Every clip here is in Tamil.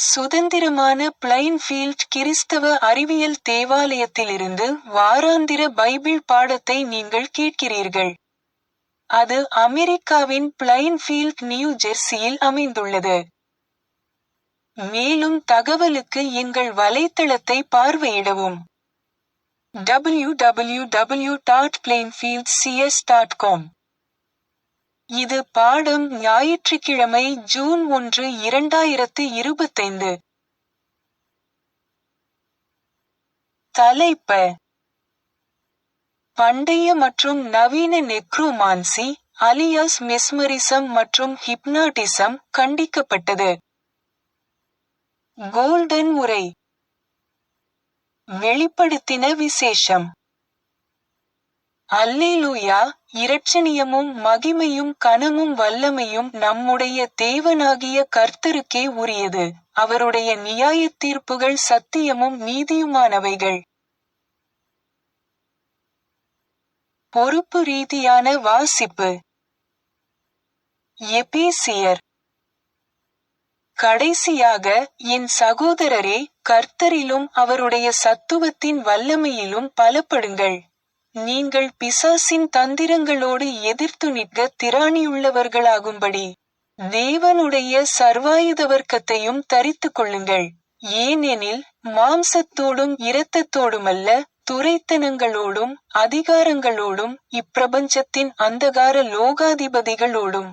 சுதந்திரமான பிளைன்ஃபீல்ட் கிறிஸ்தவ அறிவியல் தேவாலயத்திலிருந்து வாராந்திர பைபிள் பாடத்தை நீங்கள் கேட்கிறீர்கள். அது அமெரிக்காவின் பிளைன்ஃபீல்ட், நியூ ஜெர்சியில் அமைந்துள்ளது. மேலும் தகவலுக்கு எங்கள் வலைத்தளத்தை பார்வையிடவும். www.plainfieldcs.com. இது பாடம் ஞாயிற்றுக்கிழமை ஜூன் 1, 2025. தலைப்பு: பண்டைய மற்றும் நவீன நெக்ரோமான்சி, அலியாஸ் மெஸ்மரிசம் மற்றும் ஹிப்னாட்டிசம் கண்டிக்கப்பட்டது. கோல்டன் உரை. வெளிப்படுத்தின விசேஷம். அல்லேலூயா. இரட்சணியமும் மகிமையும் கனமும் வல்லமையும் நம்முடைய தேவனாகிய கர்த்தருக்கே உரியது. அவருடைய நியாயத் தீர்ப்புகள் சத்தியமும் நீதியுமானவைகள். பொறுப்பு ரீதியான வாசிப்பு. எபேசியர். கடைசியாக, என் சகோதரரே, கர்த்தரிலும் அவருடைய சத்துவத்தின் வல்லமையிலும் பலப்படுங்கள். நீங்கள் பிசாசின் தந்திரங்களோடு எதிர்த்து நிற்க திராணியுள்ளவர்களாகும்படி தேவனுடைய சர்வாயுதவர்க்கத்தையும் தரித்துக் கொள்ளுங்கள். ஏனெனில் மாம்சத்தோடும் இரத்தத்தோடுமல்ல, துரைத்தனங்களோடும் அதிகாரங்களோடும் இப்பிரபஞ்சத்தின் அந்தகார லோகாதிபதிகளோடும்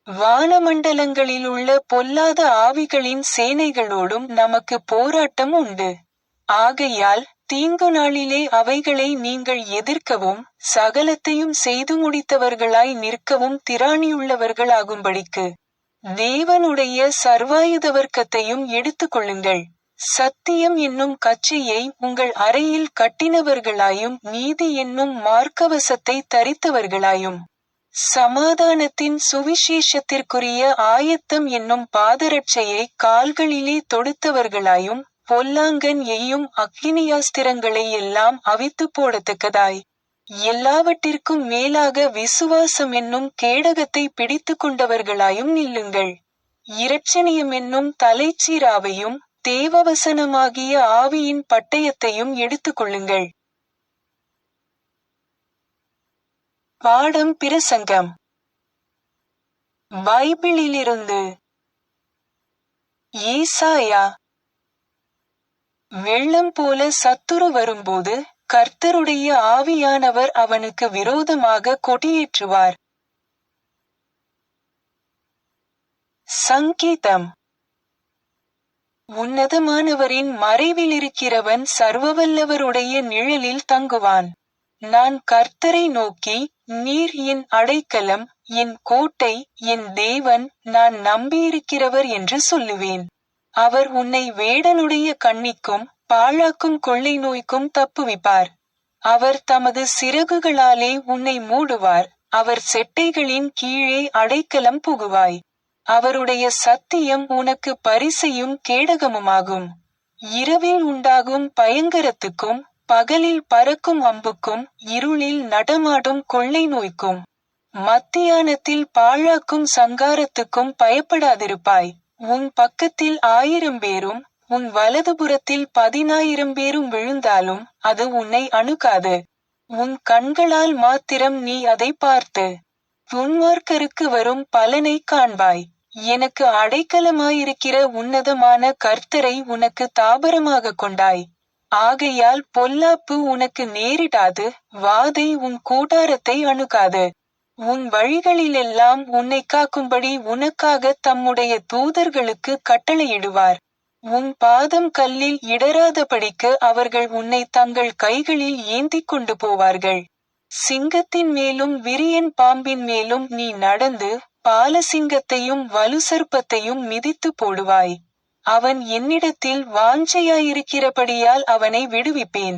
வானமண்டலங்களிலுள்ள பொல்லாத ஆவிகளின் சேனைகளோடும் நமக்கு போராட்டம் உண்டு. ஆகையால் தீங்கு நாளிலே அவைகளை நீங்கள் எதிர்க்கவும் சகலத்தையும் செய்து முடித்தவர்களாய் நிற்கவும் திராணியுள்ளவர்களாகும்படிக்கு தேவனுடைய சர்வாயுதவர்க்கத்தையும் எடுத்துக்கொள்ளுங்கள். சத்தியம் என்னும் கச்சையை உங்கள் அறையில் கட்டினவர்களாயும் நீதி என்னும் மார்க்கவசத்தை தரித்தவர்களாயும் சமாதானத்தின் சுவிசேஷத்திற்குரிய ஆயத்தம் என்னும் பாதரட்சையை கால்களிலே தொடுத்தவர்களாயும் பொல்லாங்கன் எய்யும் அக்கினியாஸ்திரங்களை எல்லாம் அவித்து போடத்தக்கதாய் எல்லாவற்றிற்கும் மேலாக விசுவாசம் என்னும் கேடகத்தை பிடித்து கொண்டவர்களாயும் நில்லுங்கள். இரட்சணியம் என்னும் தலைச்சீராவையும் தேவவசனமாகிய ஆவியின் பட்டயத்தையும் எடுத்துக்கொள்ளுங்கள். பாடம் பிரசங்கம். பைபிளிலிருந்து. ஏசாயா. வெள்ளம் போல சத்துரு வரும்போது கர்த்தருடைய ஆவியானவர் அவனுக்கு விரோதமாக கொடியேற்றுவார். சங்கீதம். உன்னதமானவரின் மறைவிலிருக்கிறவன் சர்வவல்லவருடைய நிழலில் தங்குவான். நான் கர்த்தரை நோக்கி, நீர் என் அடைக்கலம், என் கோட்டை, என் தேவன், நான் நம்பியிருக்கிறவர் என்று சொல்லுவேன். அவர் உன்னை வேடனுடைய கண்ணிக்கும் பாழாக்கும் கொள்ளை நோய்க்கும் தப்புவிப்பார். அவர் தமது சிறகுகளாலே உன்னை மூடுவார். அவர் செட்டைகளின் கீழே அடைக்கலம் புகுவாய். அவருடைய சத்தியம் உனக்கு பரிசையும் கேடகமுமாகும். இரவில் உண்டாகும் பயங்கரத்துக்கும் பகலில் பறக்கும் அம்புக்கும் இருளில் நடமாடும் கொள்ளை நோய்க்கும் மத்தியானத்தில் பாழாக்கும் சங்காரத்துக்கும் பயப்படாதிருப்பாய். உன் பக்கத்தில் 1000 பேரும் உன் வலதுபுறத்தில் 10,000 பேரும் விழுந்தாலும் அது உன்னை அணுகாது. உன் கண்களால் மாத்திரம் நீ அதை பார்த்து துன்மார்க்கருக்கு வரும் பலனை காண்பாய். எனக்கு அடைக்கலமாயிருக்கிற உன்னதமான கர்த்தரை உனக்கு தாபரமாக கொண்டாய். ஆகையால் பொல்லாப்பு உனக்கு நேரிடாது, வாதை உன் கூடாரத்தை அணுகாது. உன் வழிகளிலெல்லாம் உன்னை காக்கும்படி உனக்காக தம்முடைய தூதர்களுக்கு கட்டளையிடுவார். உன் பாதம் கல்லில் இடராதபடிக்கு அவர்கள் உன்னை தங்கள் கைகளில் ஏந்திக் கொண்டு போவார்கள். சிங்கத்தின் மேலும் விரியன் பாம்பின் மேலும் நீ நடந்து பாலசிங்கத்தையும் வலுசர்ப்பத்தையும் மிதித்து போடுவாய். அவன் என்னிடத்தில் வாஞ்சையாயிருக்கிறபடியால் அவனை விடுவிப்பேன்.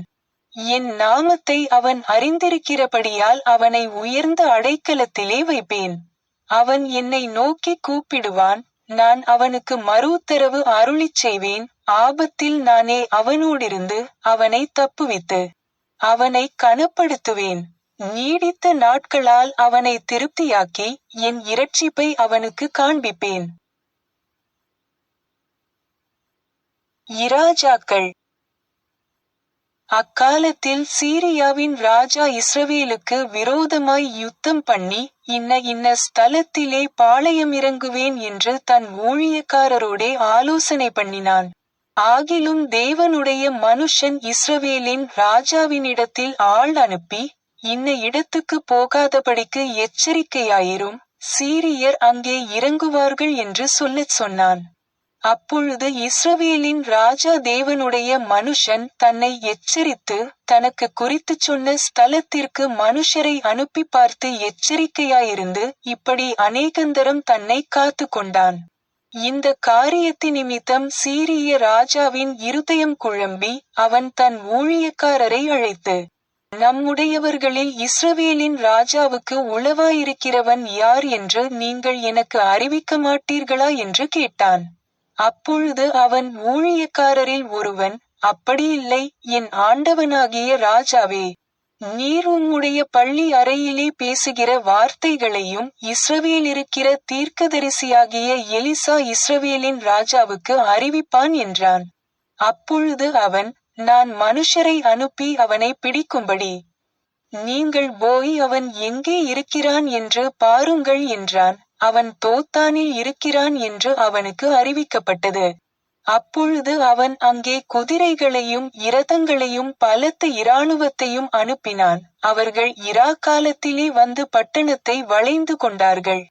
என் நாமத்தை அவன் அறிந்திருக்கிறபடியால் அவனை உயர்ந்த அடைக்கலத்திலே வைப்பேன். அவன் என்னை நோக்கி கூப்பிடுவான், நான் அவனுக்கு மறு உத்தரவு அருளிச் செய்வேன். ஆபத்தில் நானே அவனோடிருந்து அவனை தப்புவித்து அவனை கனப்படுத்துவேன். நீடித்த நாட்களால் அவனை திருப்தியாக்கி என் இரட்சிப்பை அவனுக்கு காண்பிப்பேன். இராஜாக்கள். அக்காலத்தில் சீரியாவின் ராஜா இஸ்ரவேலுக்கு விரோதமாய் யுத்தம் பண்ணி, இன்ன ஸ்தலத்திலே பாளையமிறங்குவேன் என்று தன் ஊழியக்காரரோடே ஆலோசனை பண்ணினான். ஆகிலும் தேவனுடைய மனுஷன் இஸ்ரவேலின் ராஜாவினிடத்தில் ஆள் அனுப்பி, இன்ன இடத்துக்கு போகாதபடிக்கு எச்சரிக்கையாயிரும், சீரியர் அங்கே இறங்குவார்கள் என்று சொல்லச் சொன்னான். அப்பொழுது இஸ்ரவேலின் ராஜா தேவனுடைய மனுஷன் தன்னை எச்சரித்து, தனக்கு குறித்துச் சொன்ன ஸ்தலத்திற்கு மனுஷரை அனுப்பி பார்த்து எச்சரிக்கையாயிருந்து, இப்படி அநேகந்தரம் தன்னை காத்து கொண்டான். இந்த காரியத்தினிமித்தம் சீரிய ராஜாவின் இருதயம் குழம்பி, அவன் தன் ஊழியக்காரரை அழைத்து, நம்முடையவர்களில் இஸ்ரவேலின் ராஜாவுக்கு உளவாயிருக்கிறவன் யார் என்று நீங்கள் எனக்கு அறிவிக்க மாட்டீர்களா என்று கேட்டான். அப்பொழுது அவன் ஊழியக்காரரில் ஒருவன், அப்படியில்லை, என் ஆண்டவனாகிய ராஜாவே, நீர் உம்முடைய பள்ளி அறையிலே பேசுகிற வார்த்தைகளையும் இஸ்ரவேலிருக்கிற தீர்க்கதரிசியாகிய எலிசா இஸ்ரவேலின் ராஜாவுக்கு அறிவிப்பான் என்றான். அப்பொழுது அவன், நான் மனுஷரை அனுப்பி அவனை பிடிக்கும்படி நீங்கள் போய் அவன் எங்கே இருக்கிறான் என்று பாருங்கள் என்றான். அவன் தோத்தானில் இருக்கிறான் என்று அவனுக்கு அறிவிக்கப்பட்டது. அப்பொழுது அவன் அங்கே குதிரைகளையும் இரதங்களையும் பலத்த இராணுவத்தையும் அனுப்பினான். அவர்கள் இராக்காலத்திலே வந்து பட்டணத்தை வளைந்து கொண்டார்கள்.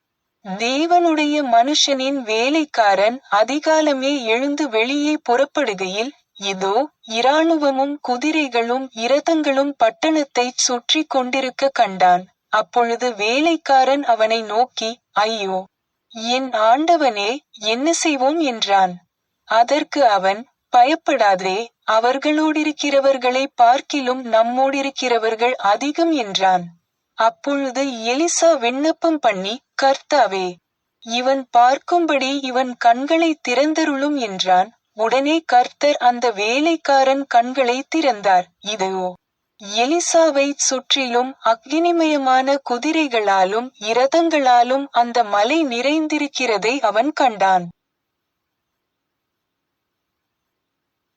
தேவனுடைய மனுஷனின் வேலைக்காரன் அதிகாலமே எழுந்து வெளியே புறப்படுகையில், இதோ இராணுவமும் குதிரைகளும் இரதங்களும் பட்டணத்தைச் சுற்றி கொண்டிருக்க கண்டான். அப்பொழுது வேலைக்காரன் அவனை நோக்கி, ஐயோ, என் ஆண்டவனே, என்ன செய்வோம் என்றான். அதற்கு அவன், பயப்படாதே, அவர்களோடிருக்கிறவர்களை பார்க்கிலும் நம்மோடிருக்கிறவர்கள் அதிகம் என்றான். அப்பொழுது எலிசா விண்ணப்பம் பண்ணி, கர்த்தாவே, இவன் பார்க்கும்படி இவன் கண்களை திறந்தருளும் என்றான். உடனே கர்த்தர் அந்த வேலைக்காரன் கண்களை திறந்தார். இதோ, எலிசாவைச் சுற்றிலும் அக்கினிமயமான குதிரைகளாலும் இரதங்களாலும் அந்த மலை நிறைந்திருக்கிறதை அவன் கண்டான்.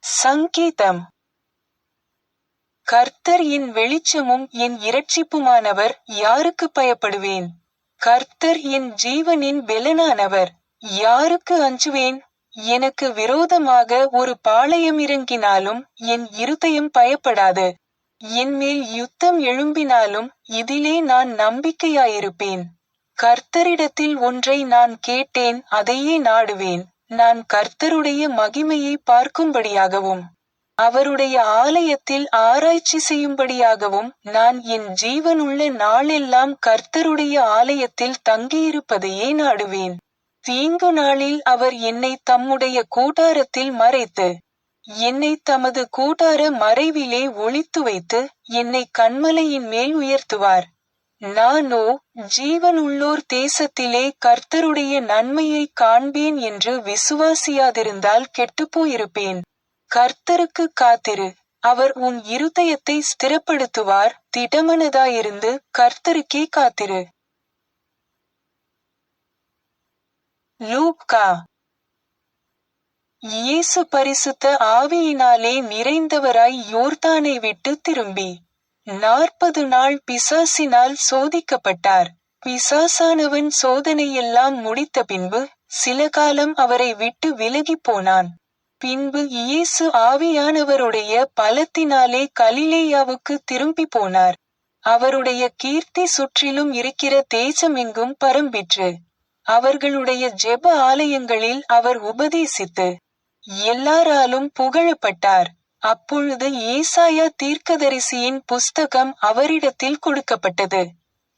சங்கீதம். கர்த்தர் என் வெளிச்சமும் என் இரட்சிப்புமானவர், யாருக்கு பயப்படுவேன்? கர்த்தர் என் ஜீவனின் பெலனானவர், யாருக்கு அஞ்சுவேன்? எனக்கு விரோதமாக ஒரு பாளையமிறங்கினாலும் என் இருதயம் பயப்படாது. என்மேல் யுத்தம் எழும்பினாலும் இதிலே நான் நம்பிக்கையாயிருப்பேன். கர்த்தரிடத்தில் ஒன்றை நான் கேட்டேன், அதையே நாடுவேன். நான் கர்த்தருடைய மகிமையை பார்க்கும்படியாகவும் அவருடைய ஆலயத்தில் ஆராய்ச்சி செய்யும்படியாகவும் நான் என் ஜீவனுள்ள நாளெல்லாம் கர்த்தருடைய ஆலயத்தில் தங்கியிருப்பதையே நாடுவேன். தீங்கு நாளில் அவர் என்னை தம்முடைய கூடாரத்தில் மறைத்து என்னை தமது கூடார மறைவிலே ஒளித்து வைத்து என்னை கன்மலையின் மேல் உயர்த்துவார். நானோ ஜீவனுள்ளோர் தேசத்திலே கர்த்தருடைய நன்மையை காண்பேன் என்று விசுவாசியாதிருந்தால் கெட்டுப்போயிருப்பேன். கர்த்தருக்கு காத்திரு, அவர் உன் இருதயத்தை ஸ்திரப்படுத்துவார். திடமனதாயிருந்து கர்த்தருக்கே காத்திரு. லூக்கா. இயேசு பரிசுத்த ஆவியினாலே நிறைந்தவராய் யோர்தானை விட்டு திரும்பி 40 நாள் பிசாசினால் சோதிக்கப்பட்டார். பிசாசானவன் சோதனையெல்லாம் முடித்த பின்பு சில காலம் அவரை விட்டு விலகிப் போனான். பின்பு இயேசு ஆவியானவருடைய பலத்தினாலே கலிலேயாவுக்கு திரும்பி போனார். அவருடைய கீர்த்தி சுற்றிலும் இருக்கிற தேசமெங்கும் பரம்பிற்று. அவர்களுடைய ஜெப ஆலயங்களில் அவர் உபதேசித்து எல்லாராலும் புகழப்பட்டார். அப்பொழுது ஏசாயா தீர்க்கதரிசியின் புஸ்தகம் அவரிடத்தில் கொடுக்கப்பட்டது.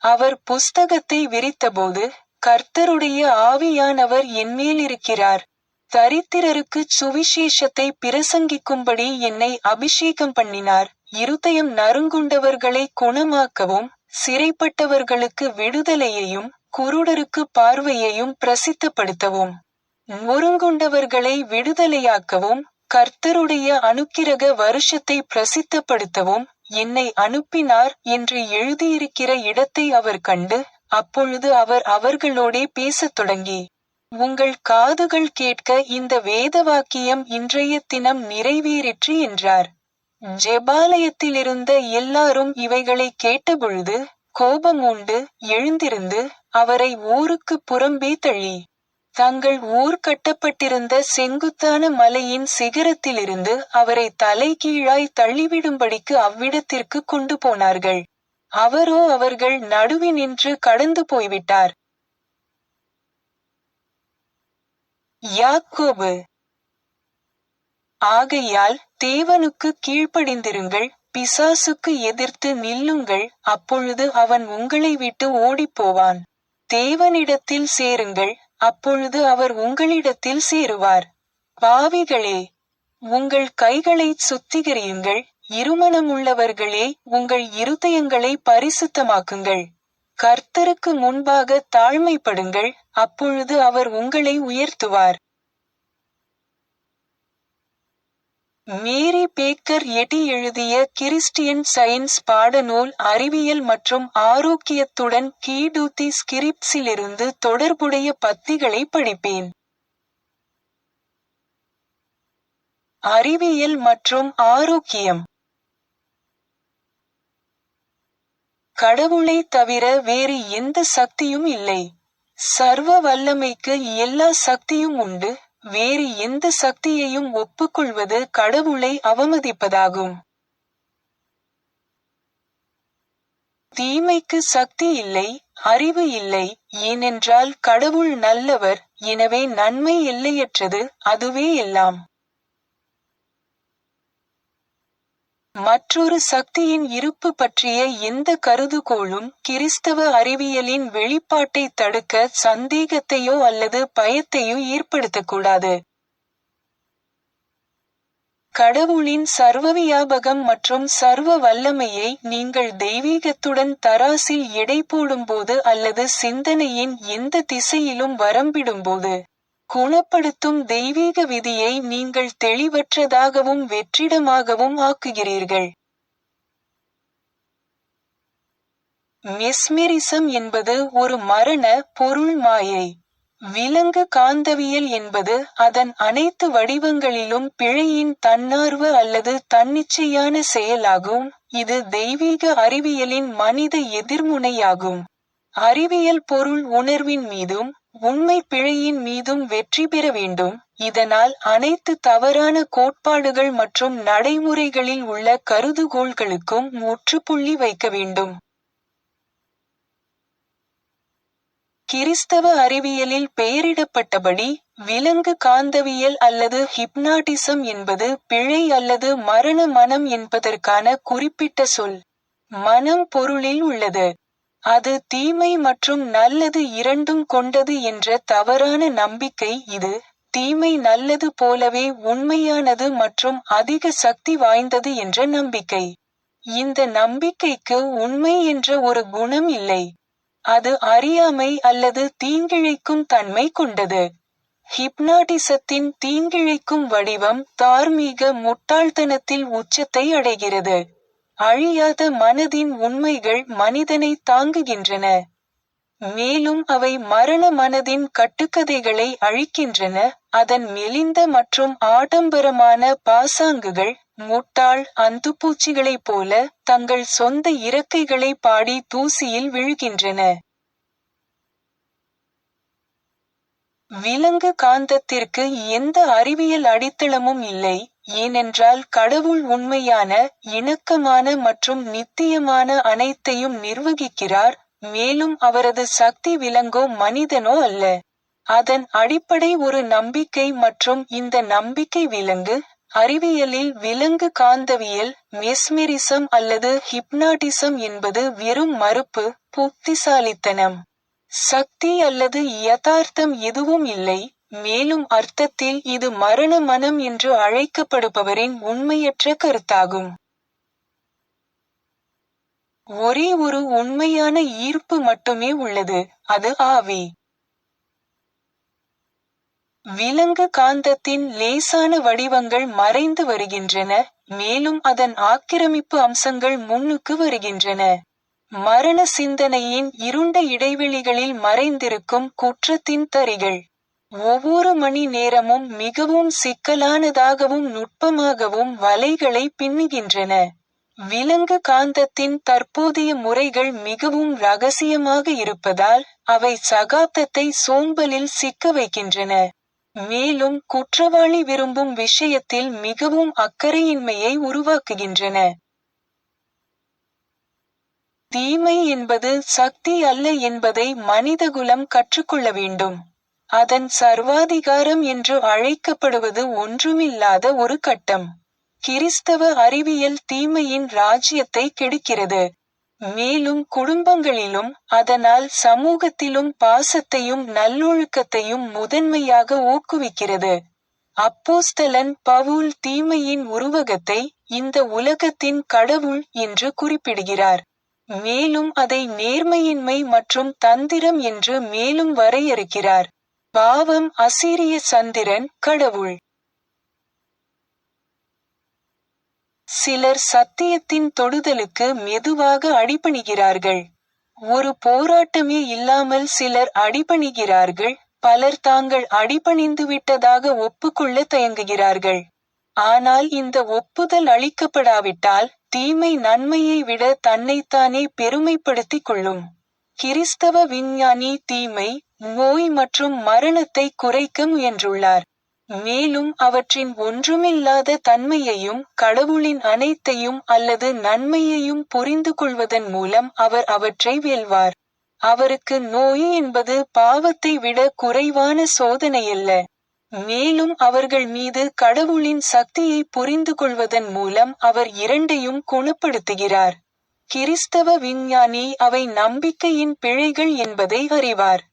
அவர் புஸ்தகத்தை விரித்தபோது, கர்த்தருடைய ஆவியானவர் என்மேலிருக்கிறார். தரித்திரருக்குச் சுவிசேஷத்தை பிரசங்கிக்கும்படி என்னை அபிஷேகம் பண்ணினார். இருதயம் நறுங்குண்டவர்களை குணமாக்கவும், சிறைப்பட்டவர்களுக்கு விடுதலையையும், குருடருக்கு பார்வையையும் பிரசித்தப்படுத்தவும், நொறுங்குண்டவர்களை விடுதலையாக்கவும், கர்த்தருடைய அனுக்கிரக வருஷத்தை பிரசித்தப்படுத்தவும் என்னை அனுப்பினார் என்று எழுதியிருக்கிற இடத்தை அவர் கண்டு, அப்பொழுது அவர் அவர்களோடே பேசத் தொடங்கி, உங்கள் காதுகள் கேட்க இந்த வேதவாக்கியம் இன்றைய தினம் நிறைவேறிற்று என்றார். ஜெபாலயத்திலிருந்த எல்லாரும் இவைகளை கேட்டபொழுது கோபம் உண்டு எழுந்திருந்து அவரை ஊருக்கு புறம்பே தள்ளி தங்கள் ஊர் கட்டப்பட்டிருந்த செங்குத்தான மலையின் சிகரத்திலிருந்து அவரை தலைகீழாய் தள்ளிவிடும்படிக்கு அவ்விடத்திற்கு கொண்டு போனார்கள். அவரோ அவர்கள் நடுவினின்று கடந்து போய்விட்டார். யாக்கோபு. ஆகையால் தேவனுக்கு கீழ்ப்படிந்திருங்கள், பிசாசுக்கு எதிர்த்து நில்லுங்கள், அப்பொழுது அவன் உங்களை விட்டு ஓடிப்போவான். தேவனிடத்தில் சேருங்கள், அப்பொழுது அவர் உங்களிடத்தில் சேருவார். பாவிகளே, உங்கள் கைகளைச் சுத்திகரியுங்கள், இருமனமுள்ளவர்களே, உங்கள் இருதயங்களை பரிசுத்தமாக்குங்கள். கர்த்தருக்கு முன்பாக தாழ்மைப்படுங்கள், அப்பொழுது அவர் உங்களை உயர்த்துவார். மேரி பேக்கர் எட்டி எழுதிய கிறிஸ்டியன் சயின்ஸ் பாடநூல் அறிவியல் மற்றும் ஆரோக்கியத்துடன் கீடூத்தி ஸ்கிரிப்ட்ஸிலிருந்து தொடர்புடைய பத்திகளை படிப்பேன். அறிவியல் மற்றும் ஆரோக்கியம். கடவுளை தவிர வேறு எந்த சக்தியும் இல்லை. சர்வ வல்லமைக்கு எல்லா சக்தியும் உண்டு. வேறு எந்த சக்தியையும் ஒப்புக்கொள்வது கடவுளை அவமதிப்பதாகும். தீமைக்கு சக்தி இல்லை, அறிவு இல்லை, ஏனென்றால் கடவுள் நல்லவர், எனவே நன்மை எல்லையற்றது, அதுவே எல்லாம். மற்றொரு சக்தியின் இருப்பு பற்றிய எந்த கருதுகோளும் கிறிஸ்தவ அறிவியலின் வெளிப்பாட்டை தடுக்க சந்தேகத்தையோ அல்லது பயத்தையோ ஏற்படுத்தக்கூடாது. கடவுளின் சர்வவியாபகம் மற்றும் சர்வ வல்லமையை நீங்கள் தெய்வீகத்துடன் தராசில் எடை போடும்போது அல்லது சிந்தனையின் எந்த திசையிலும் வரம்பிடும்போது குணப்படுத்தும் தெய்வீக விதியை நீங்கள் தெளிவற்றதாகவும் வெற்றிடமாகவும் ஆக்குகிறீர்கள். மெஸ்மெரிசம் என்பது ஒரு மரண பொருள் மாயை. விலங்கு காந்தவியல் என்பது அதன் அனைத்து வடிவங்களிலும் பிழையின் தன்னார்வ அல்லது தன்னிச்சையான செயலாகும். இது தெய்வீக அறிவியலின் மனித எதிர்முனையாகும். அறிவியல் பொருள் உணர்வின் மீதும் உண்மை பிழையின் மீதும் வெற்றி பெற வேண்டும். இதனால் அனைத்து தவறான கோட்பாடுகள் மற்றும் நடைமுறைகளில் உள்ள கருதுகோள்களுக்கும் முற்றுப்புள்ளி வைக்க வேண்டும். கிறிஸ்தவ அறிவியலில் பெயரிடப்பட்டபடி விலங்கு காந்தவியல் அல்லது ஹிப்னாட்டிசம் என்பது பிழை அல்லது மரண மனம் என்பதற்கான குறிப்பிட்ட சொல். மனம் பொருளில் உள்ளது. அது தீமை மற்றும் நல்லது இரண்டும் கொண்டது என்ற தவறான நம்பிக்கை. இது தீமை நல்லது போலவே உண்மையானது மற்றும் அதிக சக்தி வாய்ந்தது என்ற நம்பிக்கை. இந்த நம்பிக்கைக்கு உண்மை என்ற ஒரு குணம் இல்லை. அது அறியாமை அல்லது தீங்கிழைக்கும் தன்மை கொண்டது. ஹிப்னாட்டிசத்தின் தீங்கிழைக்கும் வடிவம் தார்மீக முட்டாள்தனத்தில் உச்சத்தை அடைகிறது. அழியாத மனதின் உண்மைகள் மனிதனை தாங்குகின்றன. மேலும் அவை மரண மனதின் கட்டுக்கதைகளை அழிக்கின்றன. அதன் மெலிந்த மற்றும் ஆடம்பரமான பாசாங்குகள் முட்டாள் அந்துப்பூச்சிகளைப் போல தங்கள் சொந்த இறக்கைகளை பாடி தூசியில் விழுகின்றன. விலங்கு காந்தத்திற்கு எந்த அறிவியல் அடித்தளமும் இல்லை, ஏனென்றால் கடவுள் உண்மையான, இணக்கமான மற்றும் நித்தியமான அனைத்தையும் நிர்வகிக்கிறார், மேலும் அவரது சக்தி விலங்கோ மனிதனோ அல்ல. அதன் அடிப்படை ஒரு நம்பிக்கை மற்றும் இந்த நம்பிக்கை விலங்கு அறிவியலில் விலங்கு காந்தவியல், மெஸ்மெரிசம் அல்லது ஹிப்னாட்டிசம் என்பது வெறும் மறுப்பு, புத்திசாலித்தனம். சக்தி அல்லது யதார்த்தம் எதுவும் இல்லை. மேலும் அர்த்தத்தில் இது மரண மனம் என்று அழைக்கப்படுபவரின் உண்மையற்ற கருத்தாகும். ஒரே ஒரு உண்மையான ஈர்ப்பு மட்டுமே உள்ளது, அது ஆவி. விலங்கு காந்தத்தின் லேசான வடிவங்கள் மறைந்து வருகின்றன, மேலும் அதன் ஆக்கிரமிப்பு அம்சங்கள் முன்னுக்கு வருகின்றன. மரண சிந்தனையின் இருண்ட இடைவெளிகளில் மறைந்திருக்கும் குற்றத்தின் தரிகள். ஒவ்வொரு மணி நேரமும் மிகவும் சிக்கலானதாகவும் நுட்பமாகவும் வலைகளை பின்னுகின்றன. விலங்கு காந்தத்தின் தற்போதைய முறைகள் மிகவும் ரகசியமாக இருப்பதால் அவை சகாப்தத்தை சோம்பலில் சிக்க வைக்கின்றன. மேலும் குற்றவாளி விரும்பும் விஷயத்தில் மிகவும் அக்கறையின்மையை உருவாக்குகின்றன. தீமை என்பது சக்தி அல்ல என்பதை மனிதகுலம் கற்றுக்கொள்ள வேண்டும். அதன் சர்வாதிகாரம் என்று அழைக்கப்படுவது ஒன்றுமில்லாத ஒரு கட்டம். கிறிஸ்தவ அறிவியல் தீமையின் ராஜ்யத்தை கெடுக்கிறது. மேலும் குடும்பங்களிலும் அதனால் சமூகத்திலும் பாசத்தையும் நல்லொழுக்கத்தையும் முதன்மையாக ஊக்குவிக்கிறது. அப்போஸ்தலன் பவுல் தீமையின் உருவகத்தை இந்த உலகத்தின் கடவுள் என்று குறிப்பிடுகிறார். மேலும் அதை நேர்மையின்மை மற்றும் தந்திரம் என்று மேலும் வரையறுக்கிறார். பாவம் அசீரிய சந்திரன் கடவுள். சிலர் சத்தியத்தின் தொடுதலுக்கு மெதுவாக அடிபணிகிறார்கள். ஒரு போராட்டமே இல்லாமல் சிலர் அடிபணிகிறார்கள். பலர் தாங்கள் அடிபணிந்துவிட்டதாக ஒப்புக்கொள்ள தயங்குகிறார்கள். ஆனால் இந்த ஒப்புதல் அளிக்கப்படாவிட்டால் தீமை நன்மையை விட தன்னைத்தானே பெருமைப்படுத்திக் கொள்ளும். கிறிஸ்தவ விஞ்ஞானி தீமை, நோய் மற்றும் மரணத்தை குறைக்க முயன்றுள்ளார். மேலும் அவற்றின் ஒன்றுமில்லாத தன்மையையும் கடவுளின் அனைத்தையும் அல்லது நன்மையையும் புரிந்து கொள்வதன் மூலம் அவர் அவற்றை வெல்வார். அவருக்கு நோய் என்பது பாவத்தை விட குறைவான சோதனையல்ல. மேலும் அவர்கள் மீது கடவுளின் சக்தியை புரிந்து கொள்வதன் மூலம் அவர் இரண்டையும் குணப்படுத்துகிறார். கிறிஸ்தவ விஞ்ஞானி அவை நம்பிக்கையின் பிழைகள் என்பதை அறிவார்.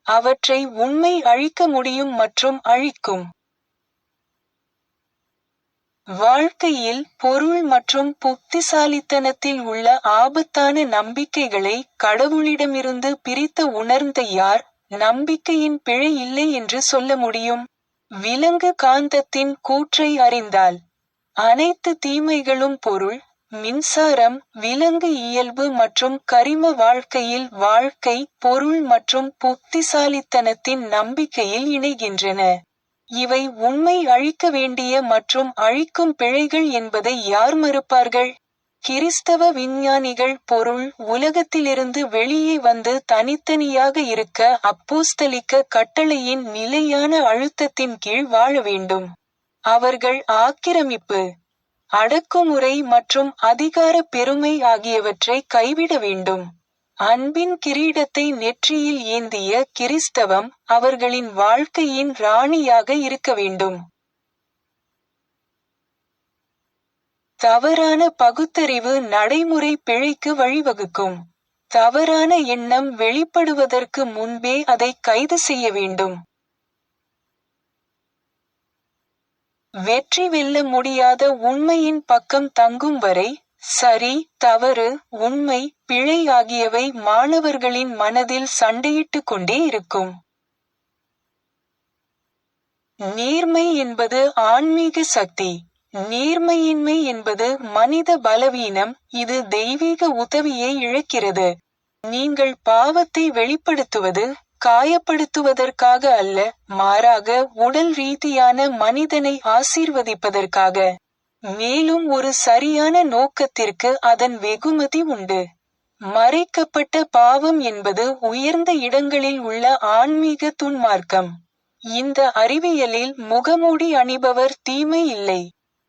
அவற்றை உண்மை அழிக்க முடியும் மற்றும் அழிக்கும். வாழ்க்கையில் பொருள் மற்றும் புத்திசாலித்தனத்தில் உள்ள ஆபத்தான நம்பிக்கைகளை கடவுளிடமிருந்து பிரித்து உணர்ந்த யார் நம்பிக்கையின் பிழை இல்லை என்று சொல்ல முடியும்? விலங்கு காந்தத்தின் கூற்றை அறிந்தால் அனைத்து தீமைகளும் பொருள், மின்சாரம், விலங்கு இயல்பு மற்றும் கரிம வாழ்க்கையில் வாழ்க்கை, பொருள் மற்றும் புத்திசாலித்தனத்தின் நம்பிக்கையில் இணைகின்றன. இவை உண்மை அழிக்க வேண்டிய மற்றும் அழிக்கும் பிழைகள் என்பதை யார் மறுப்பார்கள்? கிறிஸ்தவ விஞ்ஞானிகள் பொருள் உலகத்திலிருந்து வெளியே வந்து தனித்தனியாக இருக்க அப்போஸ்தலிக்க கட்டளையின் நிலையான அழுத்தத்தின் கீழ் வாழ வேண்டும். அவர்கள் ஆக்கிரமிப்பு, அடக்குமுறை மற்றும் அதிகார பெருமை ஆகியவற்றை கைவிட வேண்டும். அன்பின் கிரீடத்தை நெற்றியில் ஏந்திய கிறிஸ்தவம் அவர்களின் வாழ்க்கையின் ராணியாக இருக்க வேண்டும். தவறான பகுத்தறிவு நடைமுறை பிழைக்கு வழிவகுக்கும். தவறான எண்ணம் வெளிப்படுவதற்கு முன்பே அதை கைது செய்ய வேண்டும். வெற்றி வெல்ல முடியாத உண்மையின் பக்கம் தங்கும் வரை சரி, தவறு, உண்மை, பிழை ஆகியவை மாணவர்களின் மனதில் சண்டையிட்டுக் கொண்டே இருக்கும். நேர்மை என்பது ஆன்மீக சக்தி. நேர்மையின்மை என்பது மனித பலவீனம். இது தெய்வீக உதவியை இழக்கிறது. நீங்கள் பாவத்தை வெளிப்படுத்துவது காயப்படுத்துவதற்காக அல்ல, மாறாக உடல் ரீதியான மனிதனை ஆசீர்வதிப்பதற்காக. மேலும் ஒரு சரியான நோக்கத்திற்கு அதன் வெகுமதி உண்டு. மறைக்கப்பட்ட பாவம் என்பது உயர்ந்த இடங்களில் உள்ள ஆன்மீக துன்மார்க்கம். இந்த அறிவியலில் முகமூடி அணிபவர் தீமை இல்லை,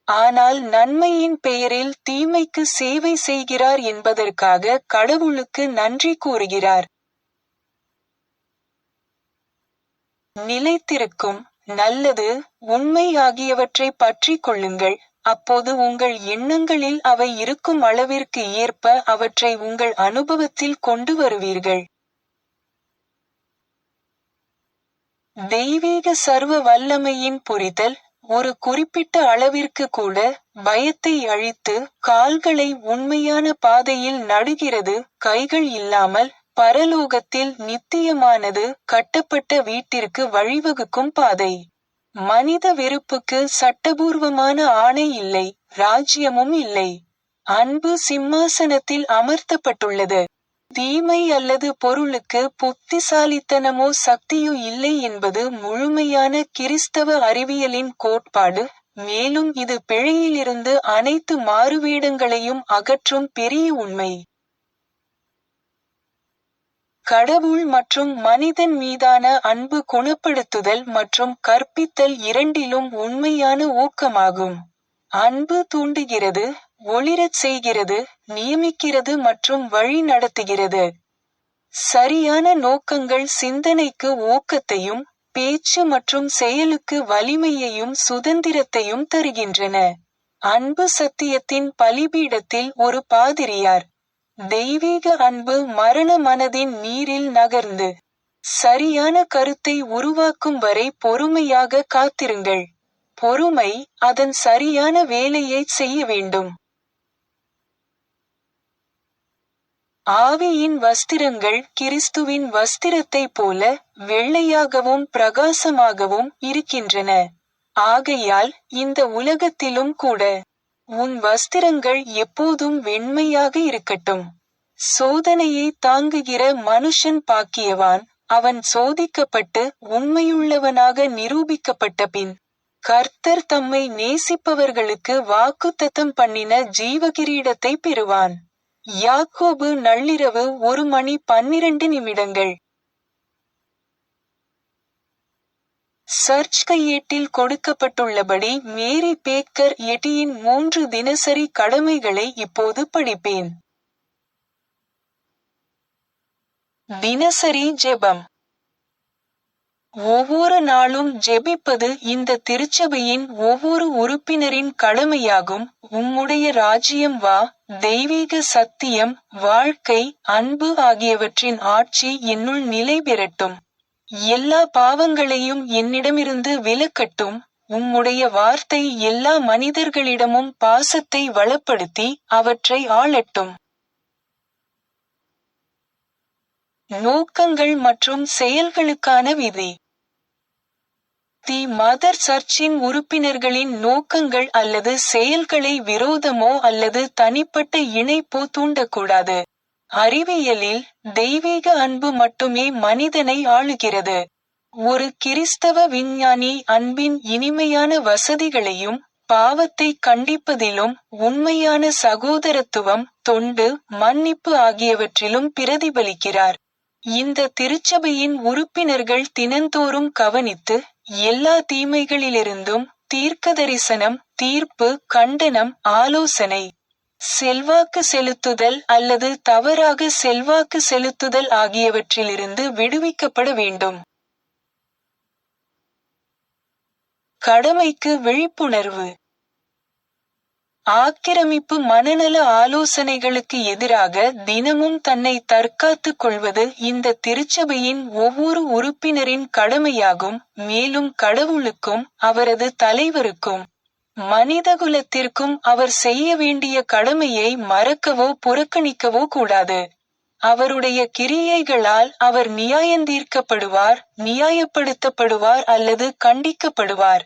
ஆனால் நன்மையின் பெயரில் தீமைக்கு சேவை செய்கிறார் என்பதற்காக கடவுளுக்கு நன்றி கூறுகிறார். நிலைத்திருக்கும், நல்லது, உண்மை ஆகியவற்றை பற்றிக் கொள்ளுங்கள். அப்போது உங்கள் எண்ணங்களில் அவை இருக்கும் அளவிற்கு ஏற்ப அவற்றை உங்கள் அனுபவத்தில் கொண்டு வருவீர்கள். தெய்வீக சர்வ வல்லமையின் புரிதல் ஒரு குறிப்பிட்ட அளவிற்கு கூட பயத்தை அழித்து கால்களை உண்மையான பாதையில் நடுகிறது. கைகள் இல்லாமல் பரலோகத்தில் நித்தியமானது கட்டப்பட்ட வீட்டிற்கு வழிவகுக்கும் பாதை. மனித வெறுப்புக்கு சட்டபூர்வமான ஆணை இல்லை, ராஜ்யமும் இல்லை. அன்பு சிம்மாசனத்தில் அமர்த்தப்பட்டுள்ளது. தீமை அல்லது பொருளுக்கு புத்திசாலித்தனமோ சக்தியோ இல்லை என்பது முழுமையான கிறிஸ்தவ அறிவியலின் கோட்பாடு, மேலும் இது பிழையிலிருந்து அனைத்து மாறுவேடங்களையும் அகற்றும் பெரிய உண்மை. கடவுள் மற்றும் மனிதன் மீதான அன்பு குணப்படுத்துதல் மற்றும் கற்பித்தல் இரண்டிலும் உண்மையான ஊக்கமாகும். அன்பு தூண்டுகிறது, ஒளிரச் செய்கிறது, நியமிக்கிறது மற்றும் வழி நடத்துகிறது. சரியான நோக்கங்கள் சிந்தனைக்கு ஊக்கத்தையும், பேச்சு மற்றும் செயலுக்கு வலிமையையும் சுதந்திரத்தையும் தருகின்றன. அன்பு சத்தியத்தின் பலிபீடத்தில் ஒரு பாதிரியார். தெய்வீக அன்பு மரண மனதின் நீரில் நகர்ந்து சரியான கருத்தை உருவாக்கும் வரை பொறுமையாக காத்திருங்கள். பொறுமை அதன் சரியான வேலையைச் செய்ய வேண்டும். ஆவியின் வஸ்திரங்கள் கிறிஸ்துவின் வஸ்திரத்தைப் போல வெள்ளையாகவும் பிரகாசமாகவும் இருக்கின்றன. ஆகையால் இந்த உலகத்திலும் கூட உன் வஸ்திரங்கள் எப்போதும் வெண்மையாக இருக்கட்டும். சோதனையை தாங்குகிற மனுஷன் பாக்கியவான், அவன் சோதிக்கப்பட்டு உண்மையுள்ளவனாக நிரூபிக்கப்பட்ட பின் கர்த்தர் தம்மை நேசிப்பவர்களுக்கு வாக்குத்தத்தம் பண்ணின ஜீவகிரீடத்தை பெறுவான். யாக்கோபு நள்ளிரவு 1:12. சர்ச் கையேட்டில் கொடுக்கப்பட்டுள்ளபடி மேரி பேக்கர் எட்டியின் 3 தினசரி கடமைகளை இப்போது படிப்பேன். தினசரி ஜெபம். ஒவ்வொரு நாளும் ஜெபிப்பது இந்த திருச்சபையின் ஒவ்வொரு உறுப்பினரின் கடமையாகும். உம்முடைய ராஜ்யம் வா, தெய்வீக சத்தியம், வாழ்க்கை, அன்பு ஆகியவற்றின் ஆட்சி என்னுள் நிலை பெறட்டும். எல்லா பாவங்களையும் என்னிடமிருந்து விலக்கட்டும். உம்முடைய வார்த்தை எல்லா மனிதர்களிடமும் பாசத்தை வளப்படுத்தி அவற்றை ஆளட்டும். நோக்கங்கள் மற்றும் செயல்களுக்கான விதி. தி மதர் சர்ச்சின் உறுப்பினர்களின் நோக்கங்கள் அல்லது செயல்களை விரோதமோ அல்லது தனிப்பட்ட இணைப்போ தூண்டக்கூடாது. அறிவியலில் தெய்வீக அன்பு மட்டுமே மனிதனை ஆளுகிறது. ஒரு கிறிஸ்தவ விஞ்ஞானி அன்பின் இனிமையான வசதிகளையும், பாவத்தை கண்டிப்பதிலும், உண்மையான சகோதரத்துவம், தொண்டு, மன்னிப்பு ஆகியவற்றிலும் பிரதிபலிக்கிறார். இந்த திருச்சபையின் உறுப்பினர்கள் தினந்தோறும் கவனித்து, எல்லா தீமைகளிலிருந்தும் தீர்க்கதரிசனம், தீர்ப்பு, கண்டனம், ஆலோசனை, செல்வாக்கு செலுத்துதல் அல்லது தவறாக செல்வாக்கு செலுத்துதல் ஆகியவற்றிலிருந்து விடுவிக்கப்பட வேண்டும். கடமைக்கு விழிப்புணர்வு. ஆக்கிரமிப்பு மனநல ஆலோசனைகளுக்கு எதிராக தினமும் தன்னை தற்காத்துக் கொள்வது இந்த திருச்சபையின் ஒவ்வொரு உறுப்பினரின் கடமையாகும். மேலும் கடவுளுக்கும், அவரது தலைவருக்கும், மனிதகுலத்திற்கும் அவர் செய்ய வேண்டிய கடமையை மறக்கவோ புறக்கணிக்கவோ கூடாது. அவருடைய கிரியைகளால் அவர் நியாயந்தீர்க்கப்படுவார், நியாயப்படுத்தப்படுவார் அல்லது கண்டிக்கப்படுவார்.